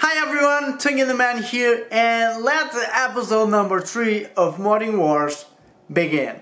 Hi everyone, tankian here, and let episode number 3 of Modding Wars begin.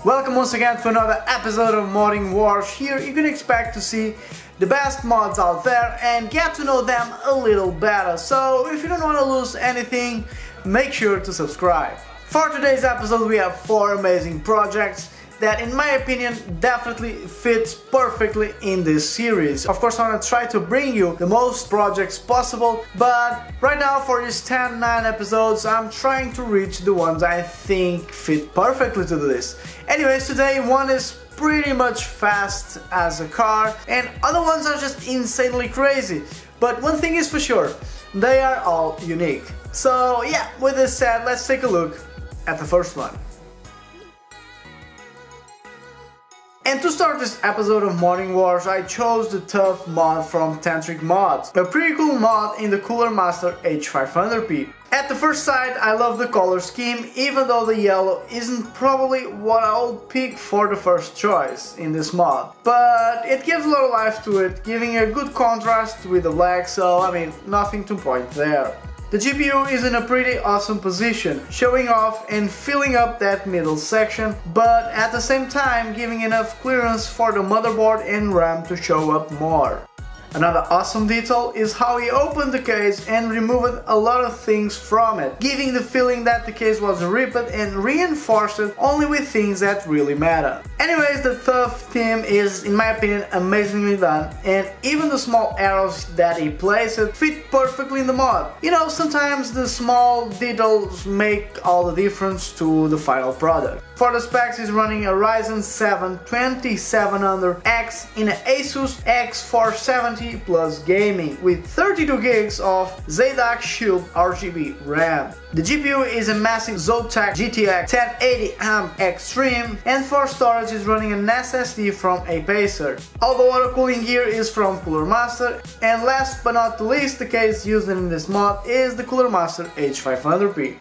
Welcome once again to another episode of Modding Wars. Here you can expect to see the best mods out there and get to know them a little better. So if you don't want to lose anything, make sure to subscribe. For today's episode we have 4 amazing projects that in my opinion definitely fits perfectly in this series. Of course I want to try to bring you the most projects possible, but right now for these 9 episodes I'm trying to reach the ones I think fit perfectly to this. Anyways, today one is pretty much fast as a car and other ones are just insanely crazy. But one thing is for sure, they are all unique. So yeah, with this said, let's take a look at the first one. And to start this episode of Modding Wars, I chose the TUF mod from Tantricmodz, a pretty cool mod in the Cooler Master H500 At the first sight, I love the color scheme, even though the yellow isn't probably what I would pick for the first choice in this mod. But it gives a lot of life to it, giving a good contrast with the black, so I mean, nothing to point there. The GPU is in a pretty awesome position, showing off and filling up that middle section, but at the same time giving enough clearance for the motherboard and RAM to show up more. Another awesome detail is how he opened the case and removed a lot of things from it, giving the feeling that the case was ripped and reinforced only with things that really matter. Anyways, the TUF theme is, in my opinion, amazingly done, and even the small arrows that he placed fit perfectly in the mod. You know, sometimes the small details make all the difference to the final product. For the specs, he's running a Ryzen 7 2700X in an Asus X470 Plus gaming with 32 gigs of ZDAC Shield RGB RAM. The GPU is a massive Zotac GTX 1080M Extreme, and for storage is running an SSD from Apacer. All the water cooling gear is from Cooler Master, and last but not least, the case used in this mod is the Cooler Master H500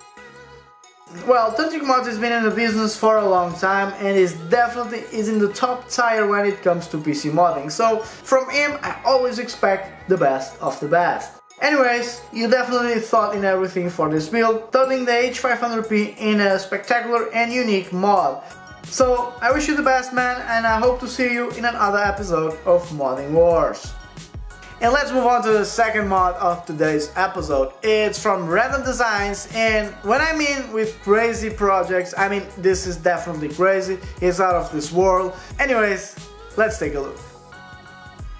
Well, Tantricmodz has been in the business for a long time and is definitely in the top tier when it comes to PC modding, so from him I always expect the best of the best. Anyways, you definitely thought in everything for this build, turning the H500 in a spectacular and unique mod. So I wish you the best, man, and I hope to see you in another episode of Modding Wars. And let's move on to the second mod of today's episode. It's from Random Designs, and when I mean with crazy projects, I mean this is definitely crazy, it's out of this world. Anyways, let's take a look.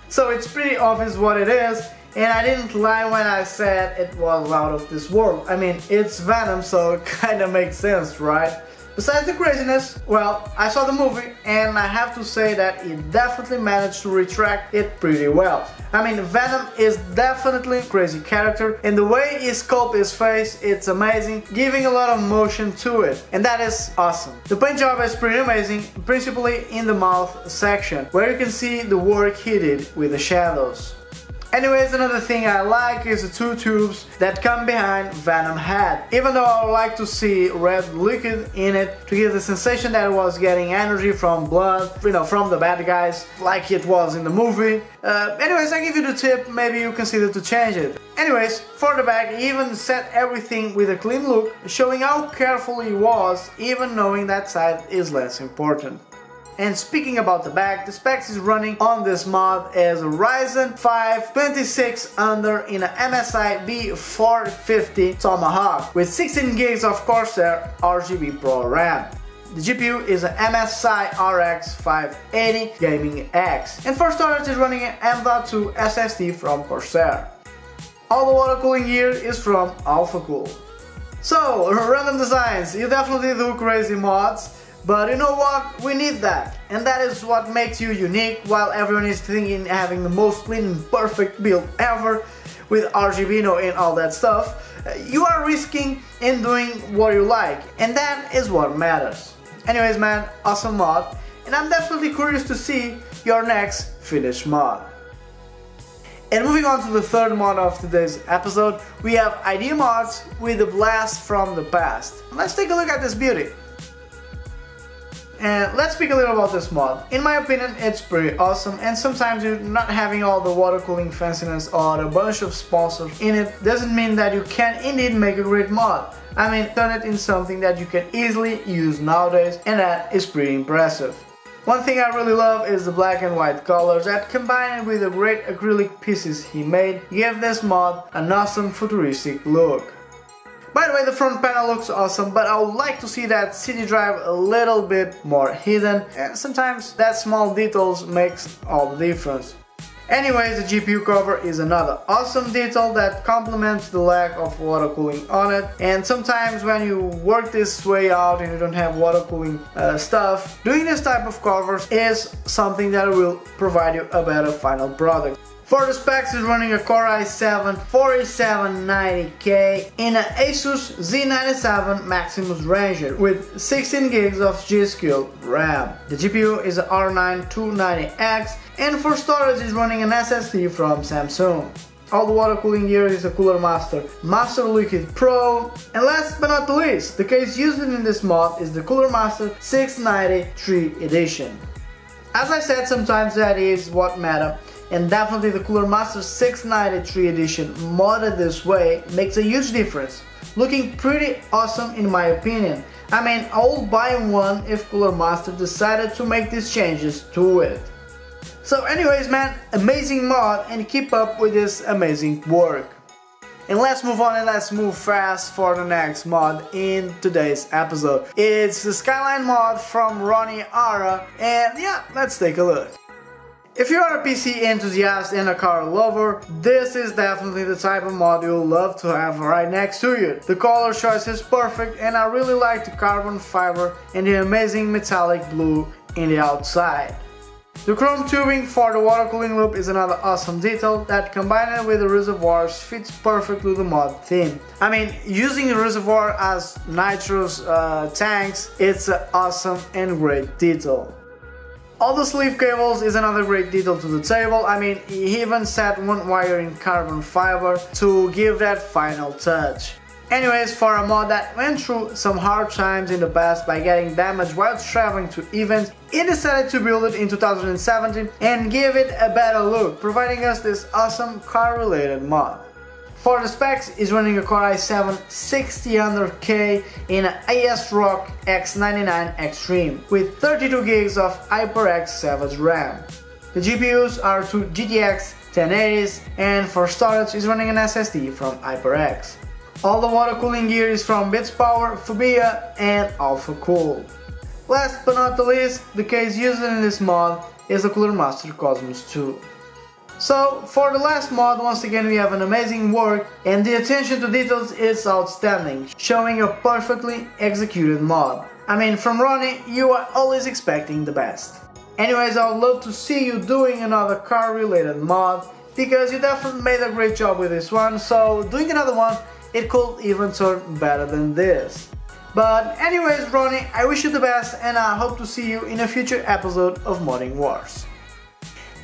So it's pretty obvious what it is, and I didn't lie when I said it was out of this world. I mean, it's Venom, so it kinda makes sense, right? Besides the craziness, well, I saw the movie and I have to say that it definitely managed to retract it pretty well. I mean, Venom is definitely a crazy character, and the way he sculpts his face, it's amazing, giving a lot of motion to it, and that is awesome. The paint job is pretty amazing, principally in the mouth section, where you can see the work he did with the shadows. Anyways, another thing I like is the 2 tubes that come behind Venom head. Even though I would like to see red liquid in it to give the sensation that it was getting energy from blood, you know, from the bad guys, like it was in the movie. Anyways, I give you the tip, maybe you consider to change it. Anyways, for the back, he even set everything with a clean look, showing how careful he was, even knowing that side is less important. And speaking about the back, the specs is running on this mod as a Ryzen 5 2600 in an MSI B450 Tomahawk with 16 gigs of Corsair RGB Pro RAM. The GPU is an MSI RX 580 Gaming X, and for storage is running an M.2 SSD from Corsair. All the water cooling gear is from AlphaCool. So, Random Designs, you definitely do crazy mods. But you know what? We need that, and that is what makes you unique. While everyone is thinking having the most clean and perfect build ever with RGB, you know, and all that stuff, you are risking in doing what you like, and that is what matters. Anyways, man, awesome mod, and I'm definitely curious to see your next finished mod. And moving on to the third mod of today's episode, we have IdeaMods with a blast from the past. Let's take a look at this beauty. And let's speak a little about this mod. In my opinion, it's pretty awesome, and sometimes you're not having all the water cooling fanciness or a bunch of sponsors in it doesn't mean that you can indeed make a great mod. I mean, turn it in something that you can easily use nowadays, and that is pretty impressive. One thing I really love is the black and white colors that, combined with the great acrylic pieces he made, give this mod an awesome futuristic look. By the way, the front panel looks awesome, but I would like to see that CD drive a little bit more hidden, and sometimes that small details makes all the difference. Anyways, the GPU cover is another awesome detail that complements the lack of water cooling on it, and sometimes when you work this way out and you don't have water cooling stuff, doing this type of covers is something that will provide you a better final product. For the specs, it's running a Core i7 4790K in an Asus Z97 Maximus Ranger with 16 gigs of G.Skill RAM. The GPU is an R9 290X, and for storage is running an SSD from Samsung. All the water cooling gear is a Cooler Master Master Liquid Pro, and last but not the least, the case used in this mod is the Cooler Master 693 edition. As I said, sometimes that is what matters. And definitely the Cooler Master 693 edition modded this way makes a huge difference. Looking pretty awesome in my opinion. I mean, I would buy one if Cooler Master decided to make these changes to it. So anyways man, amazing mod, and keep up with this amazing work. And let's move on and let's move fast for the next mod in today's episode. It's the Skyline mod from Ronnie Hara, and yeah, let's take a look. If you are a PC enthusiast and a car lover, this is definitely the type of mod you'll love to have right next to you. The color choice is perfect, and I really like the carbon fiber and the amazing metallic blue in the outside. The chrome tubing for the water cooling loop is another awesome detail that, combined with the reservoirs, fits perfectly with the mod theme. I mean, using the reservoir as nitrous tanks, it's an awesome and great detail. All the sleeve cables is another great detail to the table. I mean, he even set one wire in carbon fiber to give that final touch. Anyways, for a mod that went through some hard times in the past by getting damaged while traveling to events, he decided to build it in 2017 and give it a better look, providing us this awesome car-related mod. For the specs, is running a Core i7 6000K in an ASRock X99 Extreme with 32 gigs of HyperX Savage RAM. The GPUs are two GTX 1080s, and for storage is running an SSD from HyperX. All the water cooling gear is from BitsPower, Fubia, and AlphaCool. Last but not the least, the case used in this mod is the Cooler Master Cosmos 2. So, for the last mod, once again we have an amazing work, and the attention to details is outstanding, showing a perfectly executed mod. I mean, from Ronnie, you are always expecting the best. Anyways, I would love to see you doing another car related mod, because you definitely made a great job with this one, so doing another one, it could even turn better than this. But anyways, Ronnie, I wish you the best, and I hope to see you in a future episode of Modding Wars.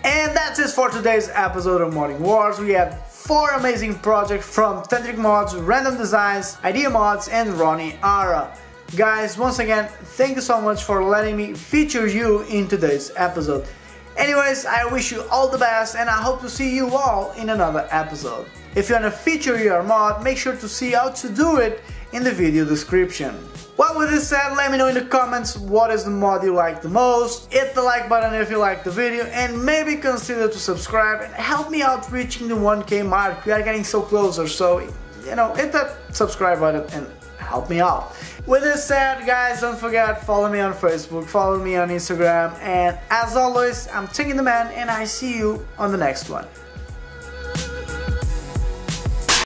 And that's it for today's episode of Modding Wars. We had 4 amazing projects from Tantricmodz, Random Designs, IdeaMods and Ronnie Hara. Guys, once again, thank you so much for letting me feature you in today's episode. Anyways, I wish you all the best, and I hope to see you all in another episode. If you want to feature your mod, make sure to see how to do it in the video description. Well, with this said, let me know in the comments what is the mod you like the most. Hit the like button if you like the video, and maybe consider to subscribe and help me out reaching the 1K mark. We are getting so closer, so you know, hit that subscribe button and help me out. With this said, guys, don't forget, follow me on Facebook, follow me on Instagram, and as always, I'm Tankian the Man, and I see you on the next one.